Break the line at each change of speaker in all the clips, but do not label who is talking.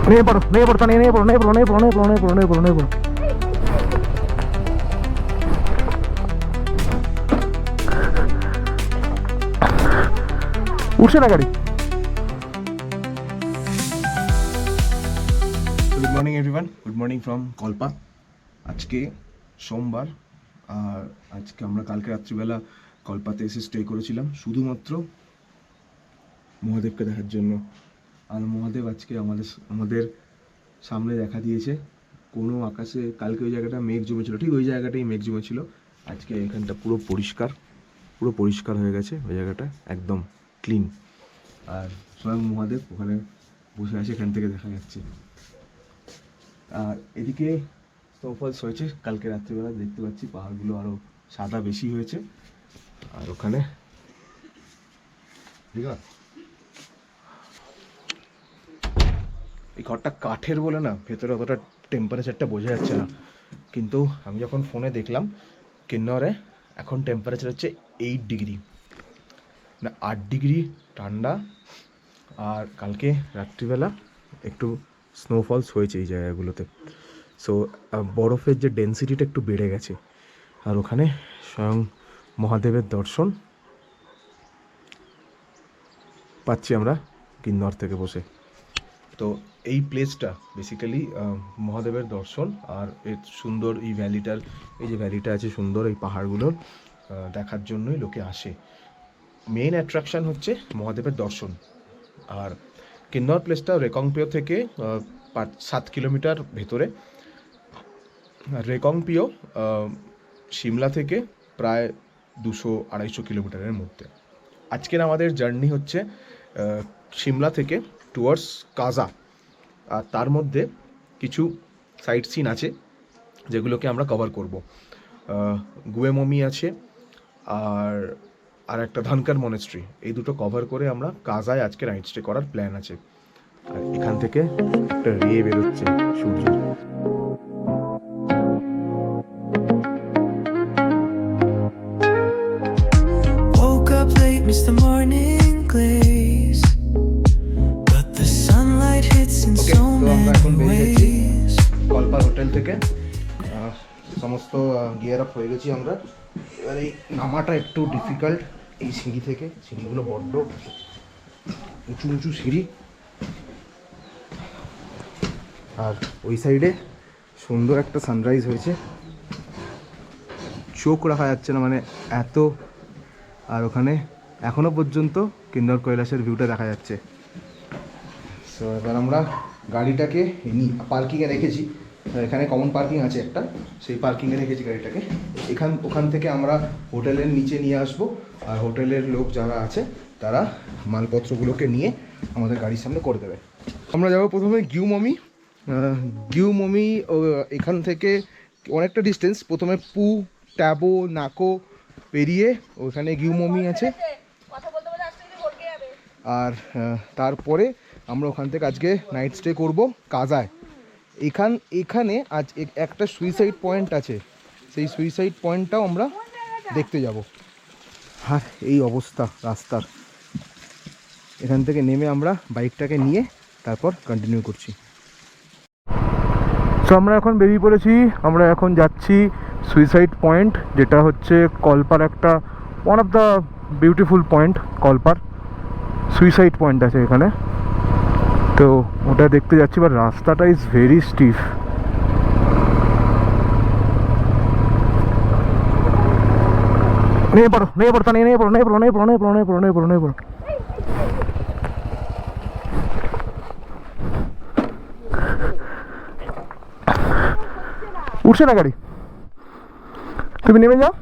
नहीं पढ़ो नहीं पढ़ता नहीं पढ़ो नहीं पढ़ो नहीं पढ़ो नहीं पढ़ो नहीं पढ़ो नहीं पढ़ो नहीं पढ़ो উঠছে না গাড়ি।
Good morning everyone, good morning from Kalpa. আজকে সোমবার, আর আজকে আমরা কালকে রাত্রিবেলা কল্পাতে এসে স্টে করেছিলাম শুধুমাত্র মহাদেবকে দেখার জন্য। আর মহাদেব আজকে আমাদের সামনে দেখা দিয়েছে। কোনো আকাশে কালকে ওই জায়গাটা মেঘ জমেছিল, ঠিক ওই জায়গাটাই মেঘ জমেছিল। আজকে এখানটা পুরো পরিষ্কার হয়ে গেছে, ওই জায়গাটা একদম ক্লিন। আর স্বয়ং মহাদেব ওখানে বসে আছে, এখান থেকে দেখা যাচ্ছে। আর এদিকে স্নোফলস হয়েছে কালকে রাত্রিবেলা, দেখতে পাচ্ছি পাহাড়গুলো আরও সাদা বেশি হয়েছে। আর ওখানে এই ঘরটা কাঠের বলে না, ভেতরে অতটা টেম্পারেচারটা বোঝা যাচ্ছে না, কিন্তু আমি যখন ফোনে দেখলাম কিন্নরে এখন টেম্পারেচার হচ্ছে 8 ডিগ্রি, না 8 ডিগ্রি ঠান্ডা। আর কালকে রাত্রিবেলা একটু স্নোফলস হয়েছে এই জায়গাগুলোতে, সো বরফের যে ডেন্সিটিটা একটু বেড়ে গেছে। আর ওখানে স্বয়ং মহাদেবের দর্শন পাচ্ছি আমরা কিন্নর থেকে বসে। তো এই প্লেসটা বেসিক্যালি মহাদেবের দর্শন আর এর সুন্দর এই ভ্যালিটার, এই যে ভ্যালিটা আছে সুন্দর, এই পাহাড়গুলোর দেখার জন্যই লোকে আসে। মেইন অ্যাট্রাকশান হচ্ছে মহাদেবের দর্শন। আর কিন্নর প্লেসটা রেকংপিও থেকে 7 কিলোমিটার ভেতরে। রেকংপিও সিমলা থেকে প্রায় 200-250 কিলোমিটারের মধ্যে। আজকের আমাদের জার্নি হচ্ছে সিমলা থেকে টুয়ার্ডস কাজা। আর তার মধ্যে কিছু সাইট সিন আছে যেগুলোকে আমরা কভার করব। গুয়েমমি আছে আর একটা ধানকার মনেস্ট্রি, এই দুটো কভার করে আমরা কাজায় আজকে নাইট স্টে করার প্ল্যান আছে। আর এখান থেকে একটা রে বেরোচ্ছে সূর্য। কল্পা হোটেল থেকে সমস্ত গিয়ার আপ হয়ে গেছি আমরা। এবার এই নামাটা একটু ডিফিকাল্ট, এই সিঁড়ি থেকে, সিঁড়িগুলো বড্ড উঁচু উঁচু সিঁড়ি। আর ওই সাইডে সুন্দর একটা সানরাইজ হয়েছে, চোখ রাখা যাচ্ছে না মানে এত। আর ওখানে এখনো পর্যন্ত কিন্নর কৈলাসের ভিউটা দেখা যাচ্ছে। সো এবার আমরা গাড়িটাকে পার্কিংয়ে রেখেছি, এখানে কমন পার্কিং আছে একটা, সেই পার্কিংয়ে রেখেছি গাড়িটাকে। ওখান থেকে আমরা হোটেলের নিচে নিয়ে আসব। আর হোটেলের লোক যারা আছে তারা মালপত্রগুলোকে নিয়ে আমাদের গাড়ির সামনে করে দেবে। আমরা যাব প্রথমে গিউমমি এখান থেকে অনেকটা ডিস্টেন্স। প্রথমে পু, ট্যাবো, নাকো পেরিয়ে ওখানে গিউমমি আছে। আর তারপরে আমরা ওখান থেকে আজকে নাইট স্টে করব কাজায়। এখানে আজ একটা সুইসাইড পয়েন্ট আছে, সেই সুইসাইড পয়েন্টটাও আমরা দেখতে যাব। আর এই অবস্থা রাস্তার, এখান থেকে নেমে আমরা বাইকটাকে নিয়ে তারপর কন্টিনিউ করছি।
সো আমরা এখন বেরিয়ে পড়েছি, আমরা এখন যাচ্ছি সুইসাইড পয়েন্ট, যেটা হচ্ছে কল্পার একটা one of the beautiful point. কল্পার সুইসাইড পয়েন্ট আছে এখানে, তো ওটা দেখতে যাচ্ছি। বাট রাস্তাটা ইজ ভেরি স্টিফ। नहीं पढ़ो नहीं पढ़ता नहीं पढ़ो नहीं पढ़ो नहीं पढ़ो नहीं पढ़ो नहीं पढ़ो नहीं पढ़ो नहीं पढ़ो উঠছে না গাড়ি, তুমি নেমে যাও,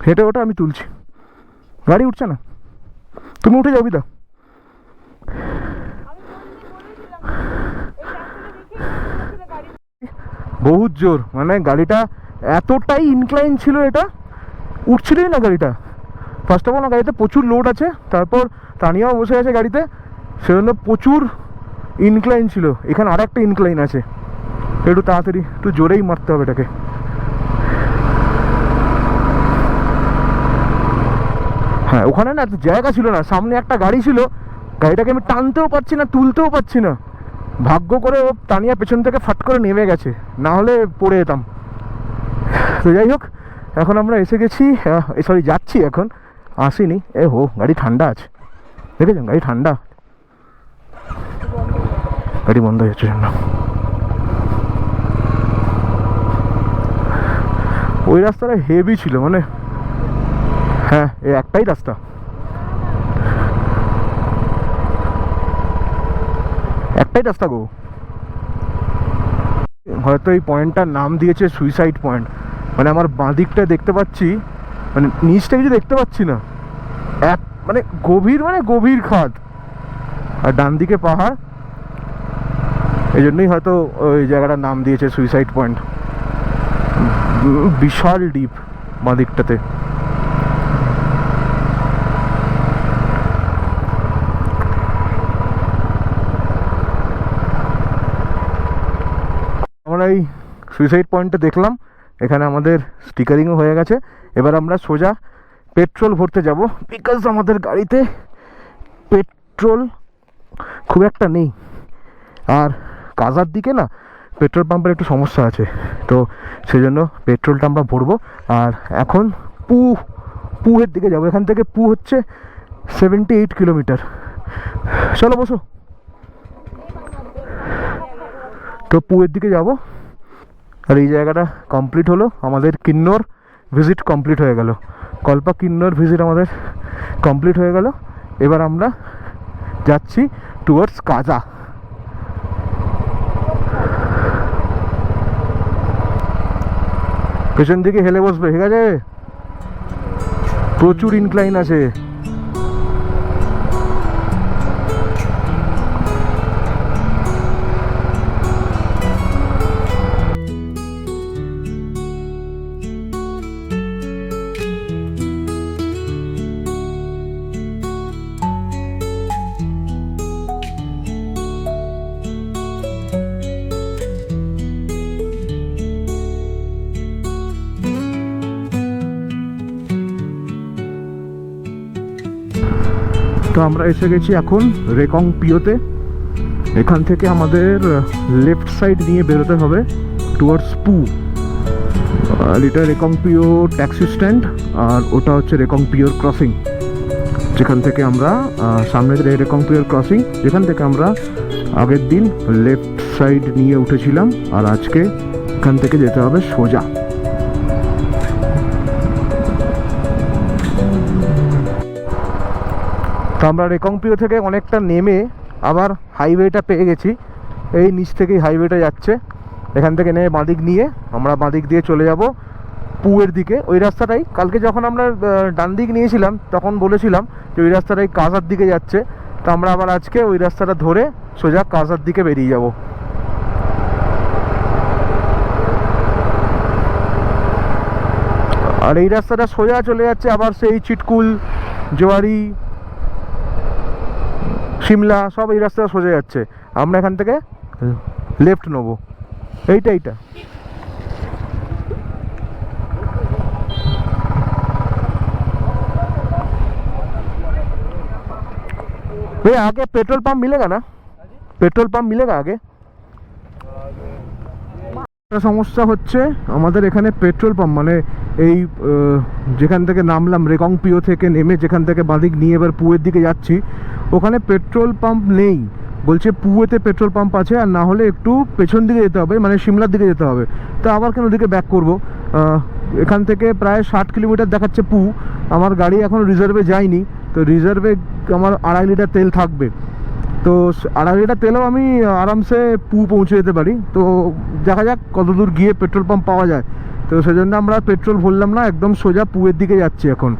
হেঁটে ওটা আমি তুলছি। গাড়ি উঠছে না, তুমি উঠে যাও বিদা। বহুত জোর, মানে গাড়িটা এতটাই ইনক্লাইন ছিল, এটা উঠছিলই না গাড়িটা। ফার্স্ট অফ অল না, গাড়িতে প্রচুর লোড আছে, তারপর তানিয়াও বসে আছে গাড়িতে, সেজন্য প্রচুর ইনক্লাইন ছিল। এখানে আর একটা ইনক্লাইন আছে, একটু তাড়াতাড়ি একটু জোরেই মারতে হবে এটাকে। হ্যাঁ, ওখানে না জায়গা ছিল না, সামনে একটা গাড়ি ছিল, গাড়িটাকে আমি টানতেও পারছি না, তুলতেও পারছি না, ভাগ্য করে ও তানিয়া পেছন থেকে ফাট করে নেমে গেছে, না হলে পড়ে যেতাম। তো যাই হোক, এখন আমরা এসে গেছি, সরি যাচ্ছি এখন, আসিনি। গাড়ি ঠান্ডা আছে, দেখেছেন গাড়ি ঠান্ডা, গাড়ি বন্ধ হয়ে যাচ্ছে জন্য। ওই রাস্তাটা হেভি ছিল, মানে হ্যাঁ এই একটাই রাস্তা, একটাই রাস্তা গো। হয়তো এই পয়েন্টটার নাম দিয়েছে সুইসাইড পয়েন্ট, মানে আমার বাঁ দিকটা দেখতে পাচ্ছি, মানে নিচটা কিছু দেখতে পাচ্ছি না, এক মানে গভীর খাদ, আর ডান দিকে পাহাড়, এই জন্যই হয়তো ওই জায়গাটার নাম দিয়েছে সুইসাইড পয়েন্ট। বিশাল ডিপ বাঁ দিকটাতে। আমরা এই সুইসাইড পয়েন্টে দেখলাম, এখানে আমাদের স্টিকারিংও হয়ে গেছে। এবার আমরা সোজা পেট্রোল ভরতে যাব, বিকজ আমাদের গাড়িতে পেট্রোল খুব একটা নেই, আর কাজার দিকে না পেট্রোল পাম্পের একটু সমস্যা আছে, তো সেই জন্য পেট্রোলটা আমরা ভরবো। আর এখন পুহের দিকে যাবো, এখান থেকে পু হচ্ছে 78 কিলোমিটার। চলো বসো। তো পুয়ের দিকে যাব, আর এই জায়গাটা কমপ্লিট হলো, আমাদের কিন্নর ভিজিট কমপ্লিট হয়ে গেল, কল্পা কিন্নর ভিজিট আমাদের কমপ্লিট হয়ে গেল। এবার আমরা যাচ্ছি টুয়ার্ডস কাজা। পেছন দিকে হেলে বসবে, ঠিক আছে, প্রচুর ইনক্লাইন আছে। তো আমরা এসে গেছি এখন রেকং পিওতে। এখান থেকে আমাদের লেফট সাইড নিয়ে বেরোতে হবে টুয়ার্ডস পু। আর এটা রেকং পিও ট্যাক্সি স্ট্যান্ড, আর ওটা হচ্ছে রেকং পিওর ক্রসিং, যেখান থেকে আমরা সামনে রেকং পিওর ক্রসিং, যেখান থেকে আমরা আগের দিন লেফট সাইড নিয়ে উঠেছিলাম, আর আজকে এখান থেকে যেতে হবে সোজা। তো আমরা রেকংপিও থেকে অনেকটা নেমে আবার হাইওয়েটা পেয়ে গেছি, এই নিচ থেকেই হাইওয়েটা যাচ্ছে। এখান থেকে নেমে বাঁদিক নিয়ে আমরা বাঁদিক দিয়ে চলে যাব পুয়ের দিকে। ওই রাস্তাটাই কালকে যখন আমরা ডান দিক নিয়েছিলাম তখন বলেছিলাম যে ওই রাস্তাটাই কাজার দিকে যাচ্ছে, তো আমরা আবার আজকে ওই রাস্তাটা ধরে সোজা কাজার দিকে বেরিয়ে যাব। আর এই রাস্তাটা সোজা চলে যাচ্ছে আবার সেই চিটকুল, জোয়ারি, সিমলা, সব এই রাস্তাটা সোজা যাচ্ছে। আমরা এখান থেকে লেফট নেবো, এইটা भैया आगे पेट्रोल पंप मिलेगा ना, पेट्रोल पंप मिलेगा आगे। সমস্যা হচ্ছে আমাদের এখানে পেট্রোল পাম্প, মানে এই যেখান থেকে নামলাম রেকং পিও থেকে নেমে যেখান থেকে বাঁদিক নিয়ে এবার পুয়ের দিকে যাচ্ছি, ওখানে পেট্রোল পাম্প নেই। বলছে পুয়েতে পেট্রোল পাম্প আছে, আর না হলে একটু পেছন দিকে যেতে হবে, মানে সিমলার দিকে যেতে হবে। তো আবার কেন ওদিকে ব্যাক করবো? এখান থেকে প্রায় 60 কিলোমিটার দেখাচ্ছে পু। আমার গাড়ি এখন রিজার্ভে যায়নি, তো রিজার্ভে আমার 2.5 লিটার তেল থাকবে, তো 2.5 লিটার তেলেও আমি আরামসে পু পৌঁছে যেতে পারি। তো দেখা যাক কত দূর গিয়ে পেট্রোল পাম্প পাওয়া যায়। তো সেজন্য আমরা পেট্রোল ভরলাম না, একদম সোজা পুয়ের দিকে যাচ্ছি এখন।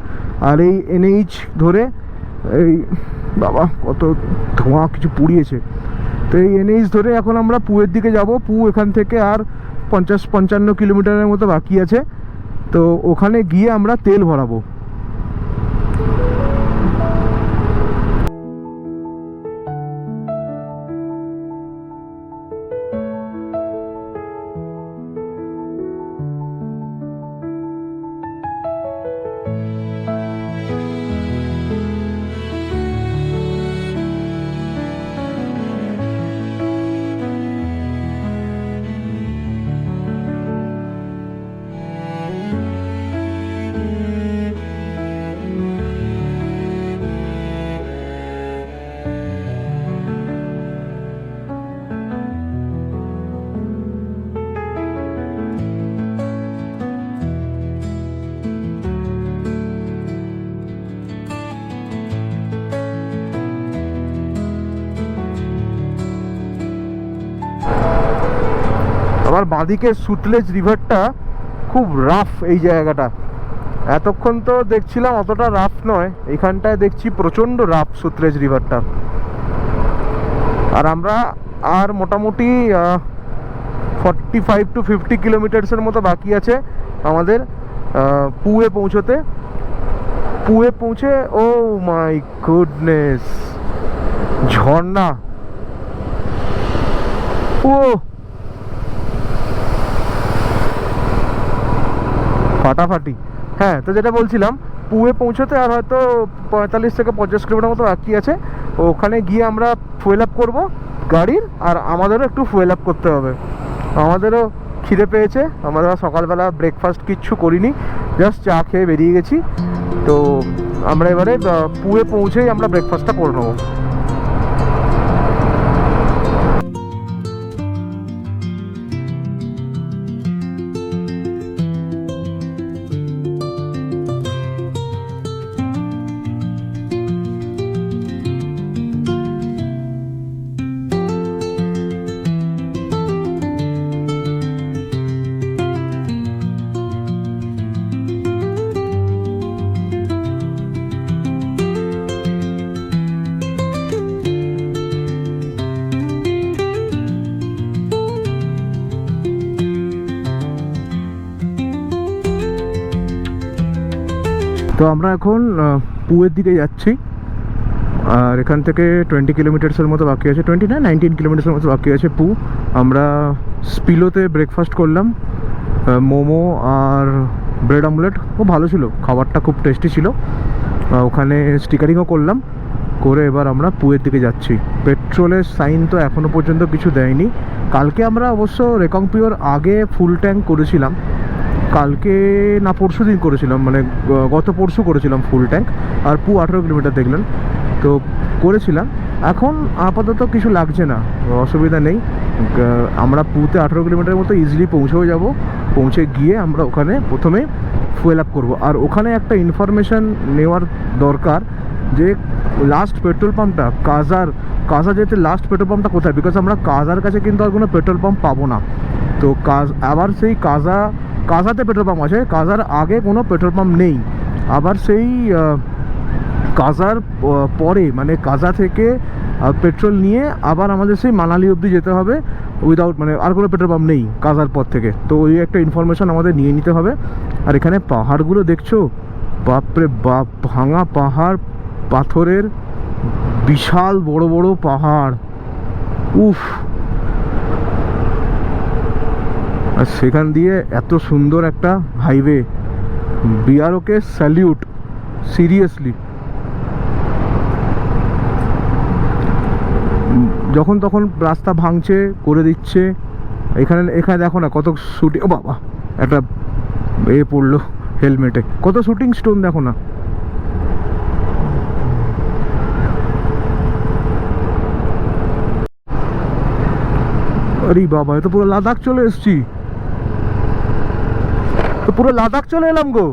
আর এই NH ধরে, এই বাবা কত ধোঁয়া কিছু পুড়িয়েছে, তো এই NH ধরে এখন আমরা পুয়ের দিকে যাব। পু এখান থেকে আর 50-55 কিলোমিটারের মতো বাকি আছে, তো ওখানে গিয়ে আমরা তেল ভরাবো। আমার বাঁদিকে সুতলেজ রিভারটা খুব রাফ। এই জায়গাটা এতক্ষণ তো দেখছিলাম অতটা রাফ নয়, এইখানটায় দেখছি প্রচণ্ড রাফ সুতলেজ রিভারটা। আর আমরা আর মোটামুটি 45 to 50 কিলোমিটার্সের মতো বাকি আছে আমাদের পুয়ে পৌঁছতে। পুয়ে পৌঁছে, ও মাই গুডনেস, ঝর্ণা, ও ফাটাফাটি। হ্যাঁ, তো যেটা বলছিলাম, পুয়ে পৌঁছতে আর হয়তো 45 থেকে 50 কিলোমিটার মতো বাকি আছে। ওখানে গিয়ে আমরা ফুয়েল আপ করবো গাড়ির, আর আমাদেরও একটু ফুয়েল আপ করতে হবে। আমাদেরও খিদে পেয়েছে, আমরা সকালবেলা ব্রেকফাস্ট কিচ্ছু করিনি, জাস্ট চা খেয়ে বেরিয়ে গেছি। তো আমরা এবারে পুয়ে পৌঁছেই আমরা ব্রেকফাস্টটা করে নেবো। তো আমরা এখন পুয়ের দিকে যাচ্ছি, আর এখান থেকে 20 কিলোমিটার্সের মতো বাকি আছে, 20 না 19 কিলোমিটার্সের মতো বাকি আছে পু। আমরা স্পিলোতে ব্রেকফাস্ট করলাম, মোমো আর ব্রেড অমলেট, খুব ভালো ছিল খাবারটা, খুব টেস্টি ছিল। ওখানে স্টিকারিংও করলাম, করে এবার আমরা পুয়ের দিকে যাচ্ছি। পেট্রোলের সাইন তো এখনও পর্যন্ত কিছু দেয়নি। কালকে আমরা অবশ্য রেকংপিওর আগে ফুল ট্যাঙ্ক করেছিলাম, কালকে না পরশু দিন করেছিলাম, মানে গত পরশু করেছিলাম ফুল ট্যাঙ্ক। আর পু 18 কিলোমিটার দেখলেন, তো করেছিলাম। এখন আপাতত কিছু লাগছে না, অসুবিধা নেই। আমরা পুতে 18 কিলোমিটার মতো ইজিলি পৌঁছেও যাব। পৌঁছে গিয়ে আমরা ওখানে প্রথমে ফুয়েল আপ করবো। আর ওখানে একটা ইনফরমেশান নেওয়ার দরকার যে লাস্ট পেট্রোল পাম্পটা কাজা যেতে লাস্ট পেট্রোল পাম্পটা কোথায়, বিকজ আমরা কাজার কাছে কিন্তু আর কোনো পেট্রোল পাম্প পাবো না। তো আবার সেই কাজাতে পেট্রোল পাম্প আছে, কাজার আগে কোনো পেট্রোল পাম্প নেই। আবার সেই কাজার পরে, মানে কাজা থেকে পেট্রোল নিয়ে আবার আমাদের সেই মানালি অবধি যেতে হবে উইদাউট, মানে আর কোনো পেট্রোল পাম্প নেই কাজার পর থেকে। তো ওই একটা ইনফরমেশান আমাদের নিয়ে নিতে হবে। আর এখানে পাহাড়গুলো দেখছো, বাপরে বাপ, ভাঙা পাহাড়, পাথরের বিশাল বড় বড় পাহাড়, উফ। আর সেখান দিয়ে এত সুন্দর একটা হাইওয়ে, বিআরওকে স্যালিউট, সিরিয়াসলি। যখন তখন রাস্তা ভাঙছে, করে দিচ্ছে। এখানে দেখো না কত শুটিং, ও বাবা একটা পড়লো হেলমেটে, কত শুটিং স্টোন দেখো না। আরে বাবা, এ তো পুরো লাদাখ চলে এসছি, তো পুরো লাদাখ চলে এলাম গো।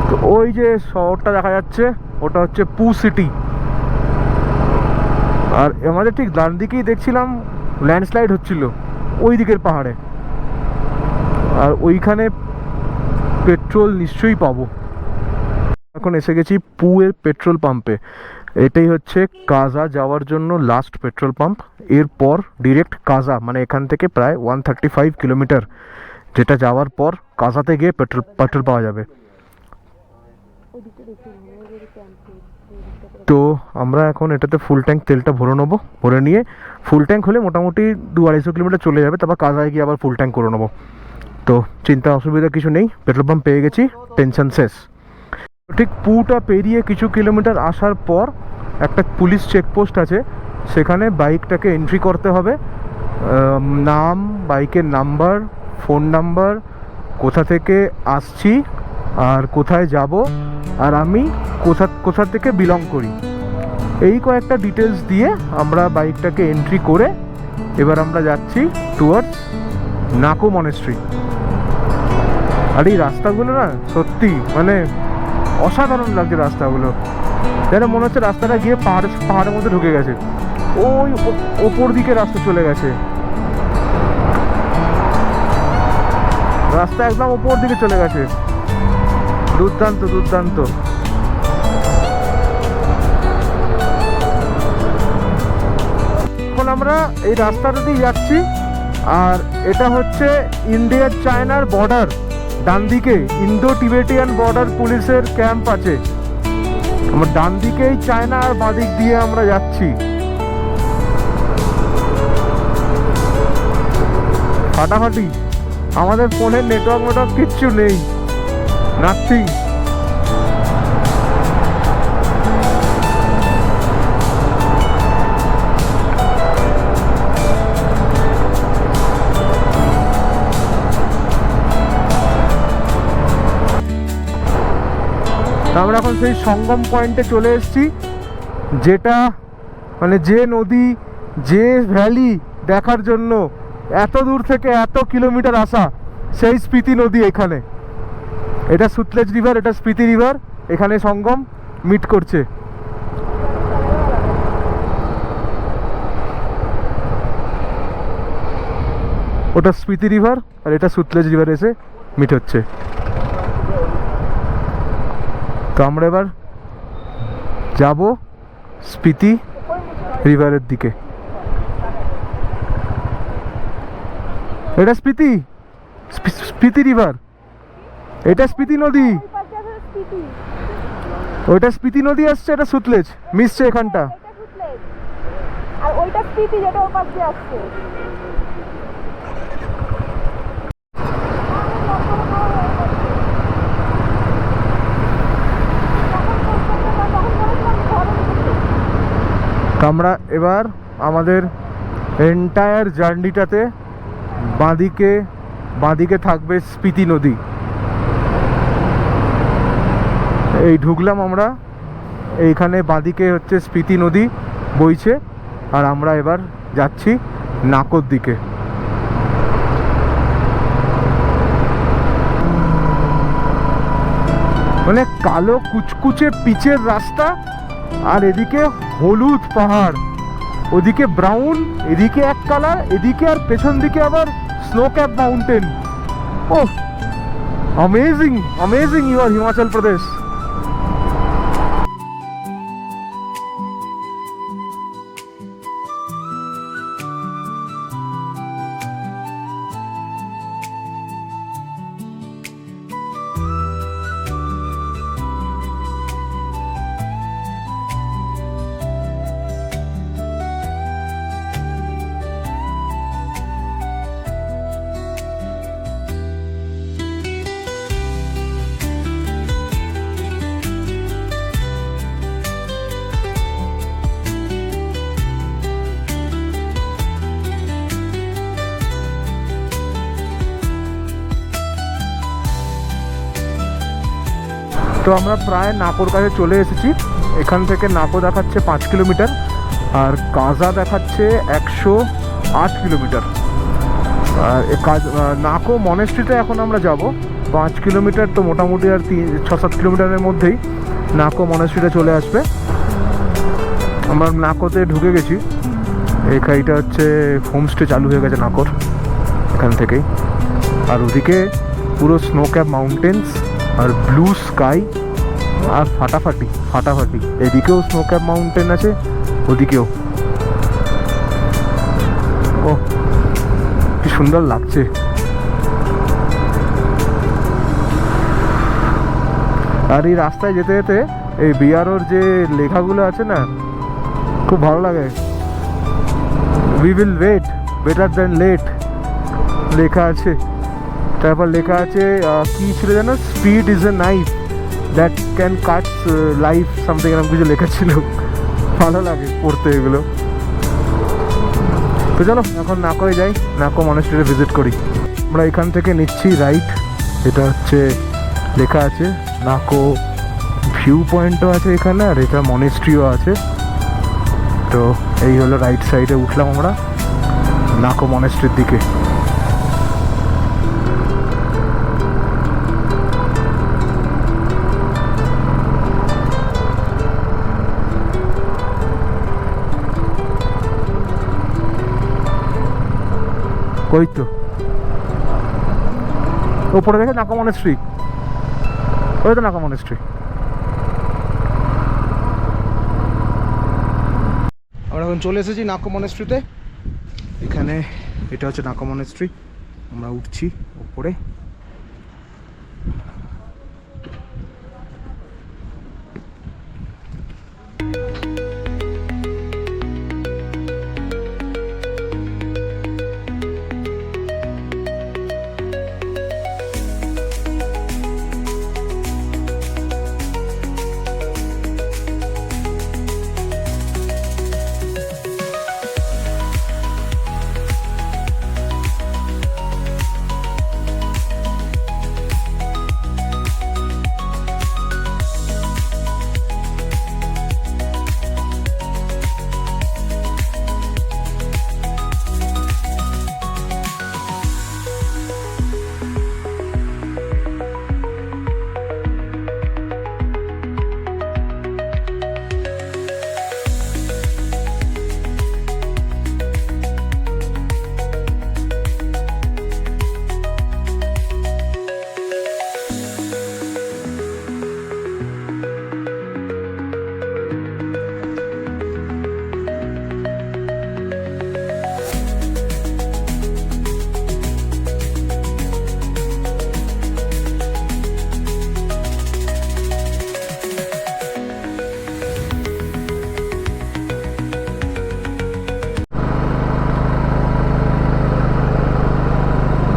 তো ওই যে শহরটা দেখা যাচ্ছে, ওটা হচ্ছে পু সিটি। আর আমাদের ঠিক ডান দিকেই দেখছিলাম ল্যান্ডস্লাইড হচ্ছিল ওই দিকের পাহাড়ে। আর ওইখানে পেট্রোল নিশ্চয়ই পাবো। এখন এসে গেছি পুয়ের পেট্রোল পাম্পে। এটাই হচ্ছে কাজা যাওয়ার জন্য লাস্ট পেট্রোল পাম্প। এরপর ডিরেক্ট কাজা, মানে এখান থেকে প্রায় 135 কিলোমিটার, যেটা যাওয়ার পর কাজাতে গিয়ে পেট্রোল পাওয়া যাবে। তো আমরা এখন এটাতে ফুল ট্যাঙ্ক তেলটা ভরে নেবো, ভরে নিয়ে ফুল ট্যাঙ্ক হলে মোটামুটি 200-250 কিলোমিটার চলে যাবে, তারপর কাজায় গিয়ে আবার ফুল ট্যাঙ্ক করে নেবো। তো চিন্তা অসুবিধা কিছু নেই, পেট্রোল পাম্প পেয়ে গেছি, টেনশন শেষ। ঠিক পুটা পেরিয়ে কিছু কিলোমিটার আসার পর একটা পুলিশ চেকপোস্ট আছে, সেখানে বাইকটাকে এন্ট্রি করতে হবে। নাম, বাইকের নাম্বার, ফোন নাম্বার, কোথা থেকে আসছি আর কোথায় যাব, আর আমি কোথা থেকে বিলং করি। এই কয়েকটা ডিটেলস দিয়ে আমরা বাইকটাকে এন্ট্রি করে এবার আমরা যাচ্ছি টুয়ার্ডস নাকো মনেস্ট্রি। আর এই রাস্তাগুলো না সত্যি মানে অসাধারণ লাগছে রাস্তাগুলো, যেন মনে হচ্ছে রাস্তাটা গিয়ে পাহাড়ের মধ্যে ঢুকে গেছে, ওই ওপর দিকে রাস্তা চলে গেছে, রাস্তা একদম ওপর দিকে চলে গেছে। দুর্দান্ত দুর্দান্ত। এখন আমরা এই রাস্তাটা দিয়ে যাচ্ছি, আর এটা হচ্ছে ইন্ডিয়ার চায়নার বর্ডার। ডান দিকে ইন্দো টিবেটিয়ান বর্ডার পুলিশের ক্যাম্প আছে। আমার ডান দিকেই চায়না আর বাঁ দিক দিয়ে আমরা যাচ্ছি। ফাটাফাটি। আমাদের ফোনের নেটওয়ার্ক কিচ্ছু নেই, নাথিং। আমরা এখন সেই সঙ্গম পয়েন্টে চলে এসেছি, যেটা মানে যে নদী, যে ভ্যালি দেখার জন্য এত দূর থেকে এত কিলোমিটার আসা, সেই স্পিতি নদী এখানে। এটা সুতলেজ রিভার, এটা স্পিতি রিভার, এখানে সঙ্গম মিট করছে। ওটা স্পিতি রিভার আর এটা সুতলেজ রিভার এসে মিট হচ্ছে। তো আমরা এবার যাব স্পিতি রিভারের দিকে। এটা স্পিতি রিভার, এটা স্পিতি নদী, ওইটা স্পিতি নদী আসছে, এটা সুতলেজ মিশছে এখানটা।
আর ওইটা স্পিতি যেটা ওর পাশ দিয়ে আসছে।
আমরা এবার আমাদের এন্টায়ার জার্নিটাতে বাঁদিকে থাকবে স্পিতি নদী। এই ঢুকলাম আমরা, এইখানে বাঁদিকে হচ্ছে স্পিতি নদী বইছে, আর আমরা এবার যাচ্ছি নাকোর দিকে। মানে কালো কুচকুচে পিচের রাস্তা, আর এদিকে হলুদ পাহাড়, ওদিকে ব্রাউন, এদিকে এক কালার, এদিকে আর পেছন দিকে আবার snow cap mountain. Oh amazing amazing you are Himachal Pradesh. তো আমরা প্রায় নাকোর কাছে চলে এসেছি। এখান থেকে নাকো দেখাচ্ছে 5 কিলোমিটার, আর কাজা দেখাচ্ছে 108 কিলোমিটার। আর নাকো মনেস্ট্রিতে এখন আমরা যাব 5 কিলোমিটার, তো মোটামুটি আর 6-7 কিলোমিটারের মধ্যেই নাকো মনেস্ট্রিতে চলে আসবে। আমরা নাকোতে ঢুকে গেছি। এইটা হচ্ছে হোমস্টে চালু হয়ে গেছে নাকোর এখান থেকেই। আর ওদিকে পুরো স্নো ক্যাপ মাউন্টেন্স আর ব্লু স্কাই আর ফাটাফাটি ফাটাফাটি। এদিকেও স্নো ক্যাপ মাউন্টেন আছে, ওদিকেও। ও কি সুন্দর লাগছে। আর এই রাস্তায় যেতে যেতে এই বিআরওর যে লেখাগুলো আছে না, খুব ভালো লাগে। We will wait better than late লেখা আছে। তারপর লেখা আছে কি ছিল জানো, speed is a knife that can cut life, something এরকম কিছু লেখা ছিল। ভালো লাগে পড়তে এগুলো। তো চলো এখন নাকোয় যাই, নাকো মনেস্ট্রিতে ভিজিট করি। আমরা এখান থেকে নিচ্ছি রাইট। এটা হচ্ছে লেখা আছে নাকো ভিউ পয়েন্টও আছে এখানে, আর এটা মনেস্ট্রিও আছে। তো এই হলো রাইট সাইডে উঠলাম আমরা নাকো মনেস্ট্রির দিকে। ওই তো ওপরে দেখে নাকো মনেস্ট্রি, ওই তো নাকো মনেস্ট্রি। আমরা এখন চলে এসেছি নাকো মনেস্ট্রিতে। এখানে এটা হচ্ছে নাকো মনেস্ট্রি, আমরা উঠছি ওপরে।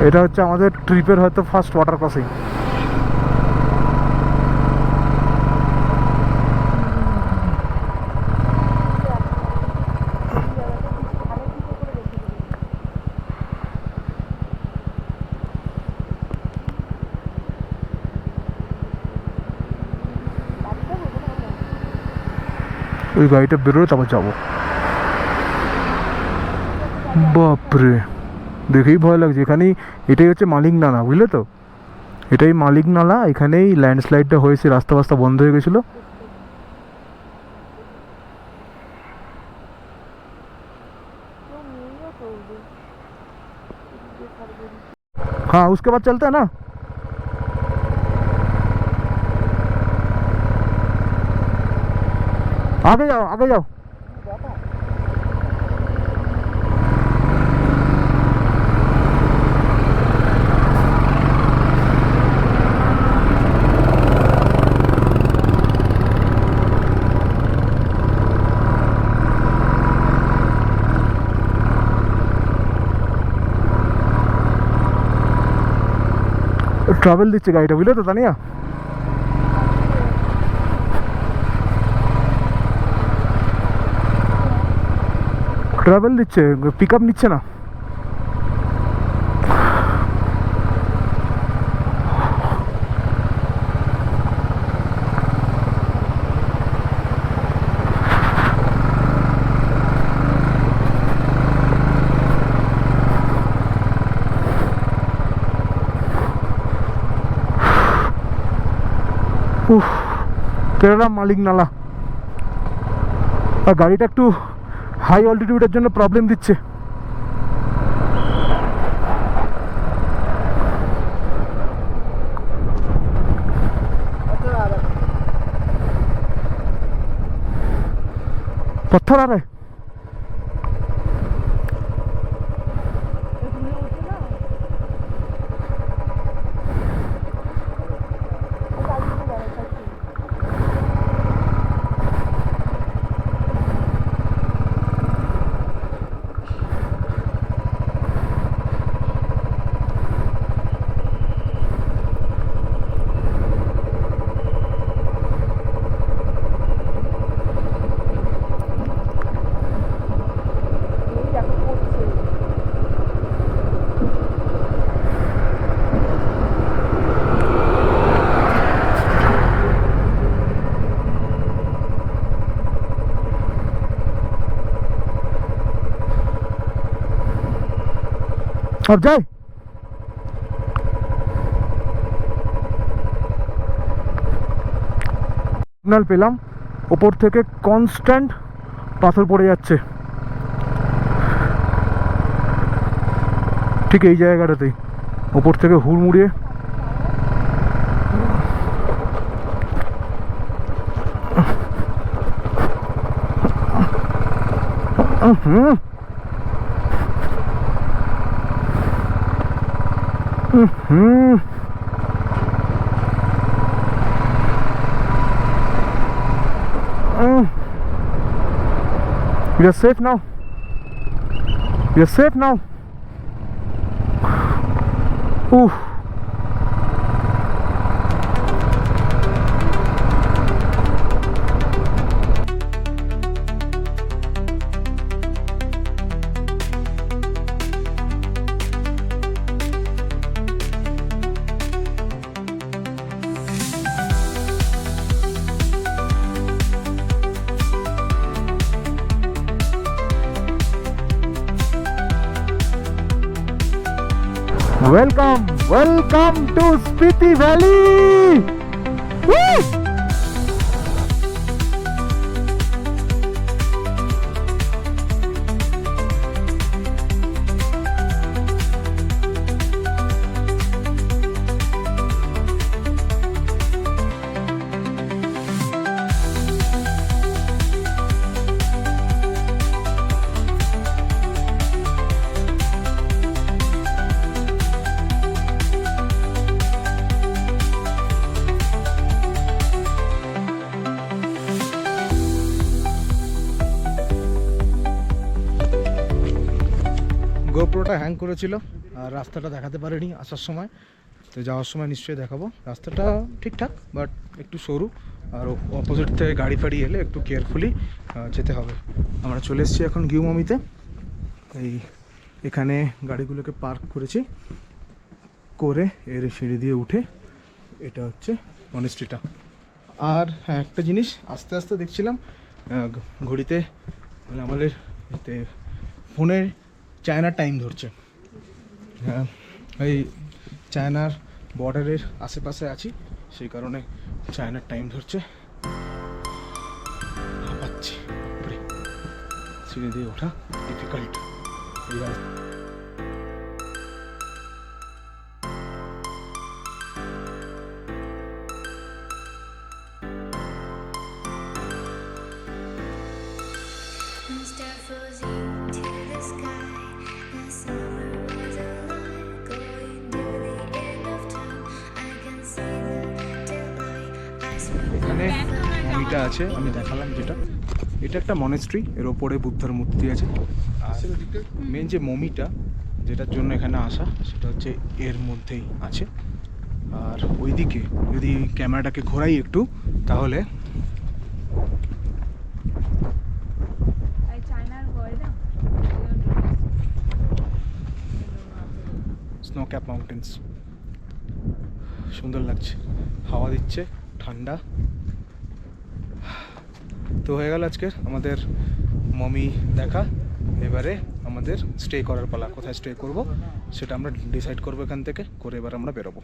এটা হচ্ছে আমাদের ট্রিপের হয়তো ফার্স্ট ওয়াটার ক্রসিং। ওই গাড়িটা বেরোলে তারপর যাবো। বাপরে, দেখেই ভয় লাগছে। এখানেই এটাই হচ্ছে মালিক নালা, বুঝলে তো? এটাই মালিক নালা, এখানেই ল্যান্ডস্লাইডটা হয়েছে, রাস্তা বাস্তা বন্ধ হয়ে গেছিলো। हाँ उसके बाद चलता है ना। आगे जाओ आगे जाओ। ট্রাভেল দিচ্ছে গাড়িটা, বুঝলে তো তানিয়া? ট্রাভেল দিচ্ছে, পিক আপ নিচ্ছে না। কেরালা মালিক নালা। আর গাড়িটা একটু হাই অল্টিটিউডের জন্য প্রবলেম দিচ্ছে। पत्थर आ रहा है। अब जाए সিগন্যাল পেলাম, ওপর থেকে কনস্ট্যান্ট পাথর পড়ে যাচ্ছে ঠিক এই জায়গাটাতেই, ওপর থেকে হুড়মুড়িয়ে We are safe now. We are safe now. Oof. Welcome to Spiti Valley. Woo! গোপ্রোটা হ্যাং করেছিল আর রাস্তাটা দেখাতে পারেনি আসার সময়, তো যাওয়ার সময় নিশ্চয়ই দেখাবো। রাস্তাটা ঠিকঠাক বাট একটু সরু, আর অপোজিট থেকে গাড়ি ফাড়ি এলে একটু কেয়ারফুলি যেতে হবে। আমরা চলে এসেছি এখন গিউমমিতে। এখানে গাড়িগুলোকে পার্ক করেছি করে এর সিঁড়ি দিয়ে উঠে এটা হচ্ছে মনেস্ট্রিটা। আর হ্যাঁ, একটা জিনিস আস্তে আস্তে দেখছিলাম ঘড়িতে মানে আমাদের এতে ফোনের চায়নার টাইম ধরছে। এই চায়নার বর্ডারের আশেপাশে আছি, সেই কারণে চায়নার টাইম ধরছে। পাচ্ছি সিঁড়ি দিয়ে ওঠা ডিফিকাল্ট। এখানে মমিটা আছে, আমি দেখালাম যেটা, এটা একটা মনেস্ট্রি, এর ওপরে বুদ্ধের মূর্তি আছে। আর মেন যে মমিটা যেটার জন্য এখানে আসা সেটা হচ্ছে এর মধ্যেই আছে। আর ওইদিকে যদি ক্যামেরাটাকে ঘোরাই একটু তাহলে স্নো ক্যাপ মাউন্টেন্স সুন্দর লাগছে, হাওয়া দিচ্ছে, ঠান্ডা। তো হয়ে গেল আজকের আমাদের মমি দেখা। এবারে আমাদের স্টে করার পালা, কোথায় স্টে করব সেটা আমরা ডিসাইড করবো এখান থেকে করে এবার আমরা বেরোবো।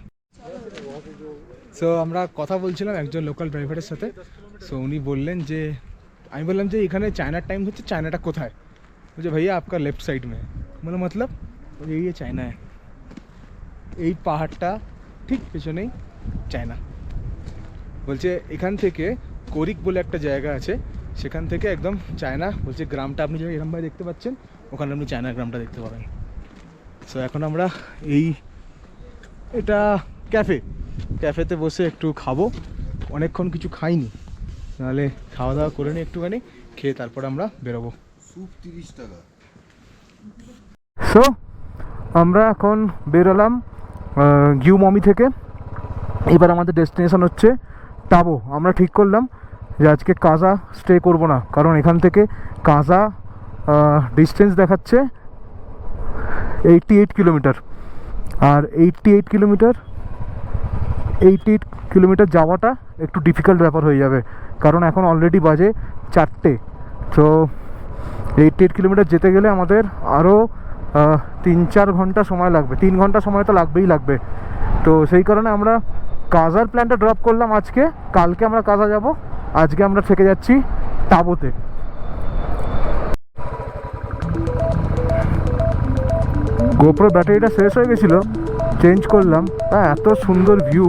সো আমরা কথা বলছিলাম একজন লোকাল ড্রাইভারের সাথে। সো উনি বললেন যে, আমি বললাম যে এখানে চায়নার টাইম হচ্ছে, চায়নাটা কোথায়? বলছে ভাইয়া आपका लेफ्ट साइड में। বলে मतलब এই চায়না, এই পাহাড়টা ঠিক পেছনেই চায়না। বলছে এখান থেকে কোরিক বলে একটা জায়গা আছে, সেখান থেকে একদম চায়না। বলছে গ্রামটা আপনি যেটা এরমভাবে দেখতে পাচ্ছেন, ওখানে আপনি চায়না গ্রামটা দেখতে পাবেন। সো এখন আমরা এটা ক্যাফেতে বসে একটু খাবো, অনেকক্ষণ কিছু খাইনি, নাহলে খাওয়া দাওয়া করে নিই একটুখানি, খেয়ে তারপর আমরা বেরোবো।
স্যুপ 30 টাকা।
সো আমরা এখন বেরোলাম গিউমমি থেকে। এবার আমাদের ডেস্টিনেশন হচ্ছে টাবো। আমরা ঠিক করলাম যে আজকে কাজা স্টে করব না, কারণ এখান থেকে কাজা ডিস্টেন্স দেখাচ্ছে 88 কিলোমিটার। আর 88 কিলোমিটার যাওয়াটা একটু ডিফিকাল্ট ব্যাপার হয়ে যাবে, কারণ এখন অলরেডি বাজে 4টে। তো 88 কিলোমিটার যেতে গেলে আমাদের আরও 3-4 ঘন্টা সময় লাগবে, 3 ঘন্টা সময় তো লাগবেই লাগবে। তো সেই কারণে আমরা কাজার প্ল্যানটা ড্রপ করলাম আজকে। কালকে আমরা কাজা যাব, আজকে আমরা থেকে যাচ্ছি টাবোতে। গোপ্রো ব্যাটারিটা শেষ হয়ে গেছিলো, চেঞ্জ করলাম। এত সুন্দর ভিউ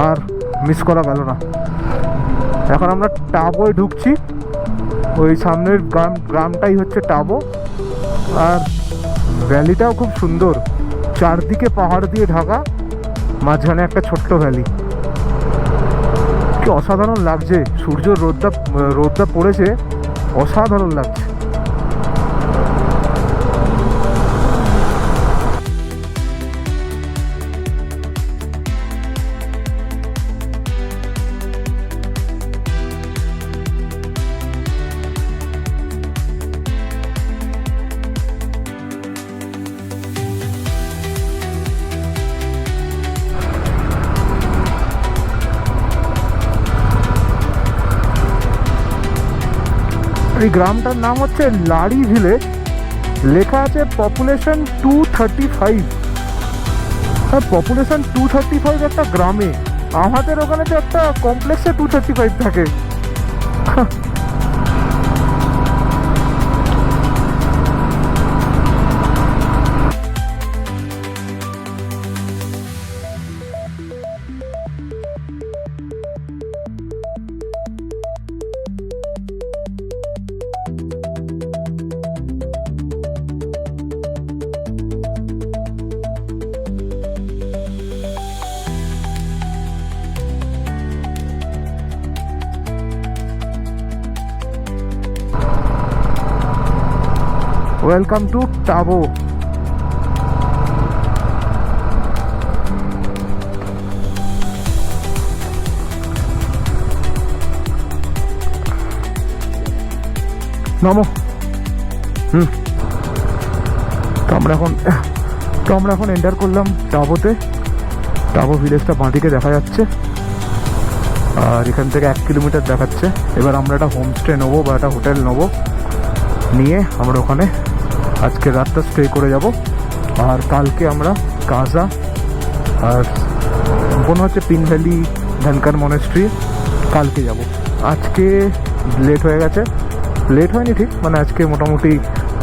আর মিস করা গেল না। এখন আমরা টাবোয় ঢুকছি, ওই সামনের গ্রামটাই হচ্ছে টাবো। আর ভ্যালিটাও খুব সুন্দর, চারদিকে পাহাড় দিয়ে ঢাকা, মাঝখানে একটা ছোট্ট ভ্যালি। কি অসাধারণ লাগছে, সূর্য রোদটা পড়েছে, অসাধারণ লাগছে। এই গ্রামটার নাম হচ্ছে লারি ভিলেজ, লেখা আছে পপুলেশন 235। হ্যাঁ, পপুলেশন 235 একটা গ্রামে। আমাদের ওখানে তো একটা কমপ্লেক্সে 235 থাকে। Welcome to টাবো। নমো। তো আমরা এখন এন্টার করলাম টাবোতে। টাবো ভিলেজটা বাঁদিকে দেখা যাচ্ছে, আর এখান থেকে 1 কিলোমিটার দেখাচ্ছে। এবার আমরা একটা হোমস্টে নেবো বা একটা হোটেল নেবো, নিয়ে আমরা ওখানে আজকে রাতটা স্টে করে যাব। আর কালকে আমরা কাজা আর মনে হচ্ছে পিন ভ্যালি, ধনকার মনেস্ট্রি কালকে যাব। আজকে লেট হয়ে গেছে, লেট হয়নি ঠিক, মানে আজকে মোটামুটি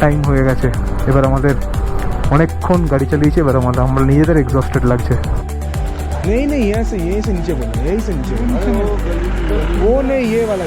টাইম হয়ে গেছে। এবার আমাদের অনেকক্ষণ গাড়ি চালিয়েছি, এবার আমরা নিজেদের এক্সস্টেড লাগছে।
नहीं नहीं, यहीं से नीचे बोलो, यहीं से नीचे बोलो। वो नहीं, ये वाला